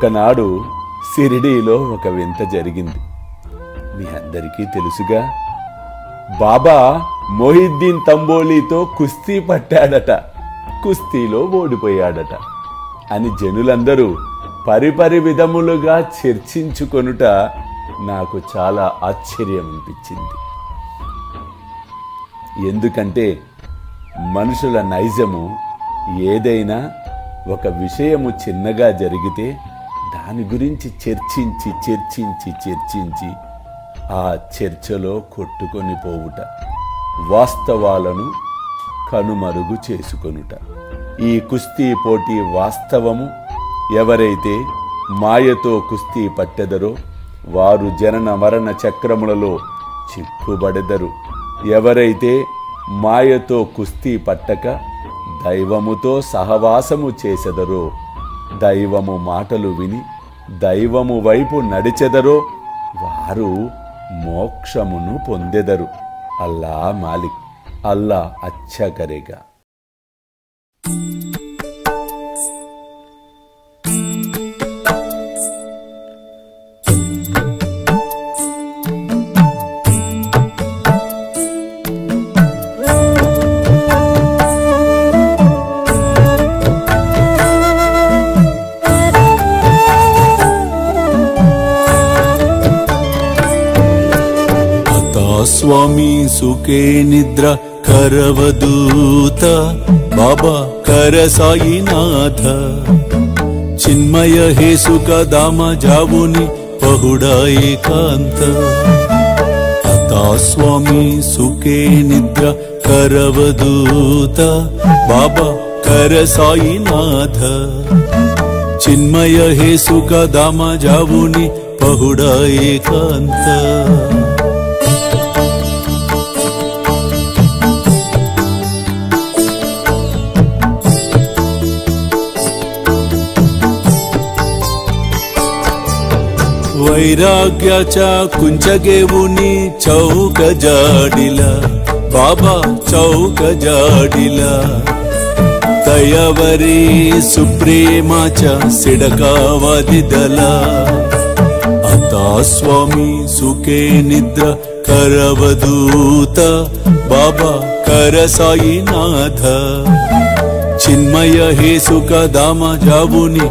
ఒకనాడు షిరిడీలో ఒక వింత జరిగింది. మీ అందరికీ తెలుసుగా, బాబా మొహిద్దీన్ తంబోలీతో కుస్తీ పట్టాడట, కుస్తీలో ఓడిపోయాడట అని జనులందరూ పరిపరి విధములుగా చర్చించుకొనుట నాకు చాలా ఆశ్చర్యం అనిపించింది. ఎందుకంటే మనుషుల నైజము ఏదైనా ఒక విషయము చిన్నగా జరిగితే దాని గురించి చర్చించి చర్చించి చర్చించి ఆ చర్చలో కొట్టుకొని పోవుట, వాస్తవాలను కనుమరుగు చేసుకొనుట. ఈ కుస్తీ పోటీ వాస్తవము. ఎవరైతే మాయతో కుస్తీ పట్టెదరో వారు జనన మరణ చక్రములలో చిక్కుబడెదరు. ఎవరైతే మాయతో కుస్తీ పట్టక దైవముతో సహవాసము చేసెదరో, దైవము మాటలు విని దైవము వైపు నడిచెదరో వారు మోక్షమును పొందెదరు. అల్లా మాలిక్, అల్లా అచ్చా కరేగా. स्वामी सुखे निद्रा करवदूत बाबा कर साईनाथ चिन्मय हे सुख दाम जावुनि पहुडा एकांत अता स्वामी सुखे निद्रा करवदूत बाबा कर साईनाथ चिन्मय हे सुख दाम जावुनि पहुडा एकांत वैराग्याच्या कुंचगेवुनी चौक जाडिला बाबा चौक जाडिला तयावरी सुप्रेमाच्या सिडकावादिदला आता स्वामी सुखे निद्रा करवदूत बाबा कर साईनाथ चिन्मय हे सुख दाम जावुनि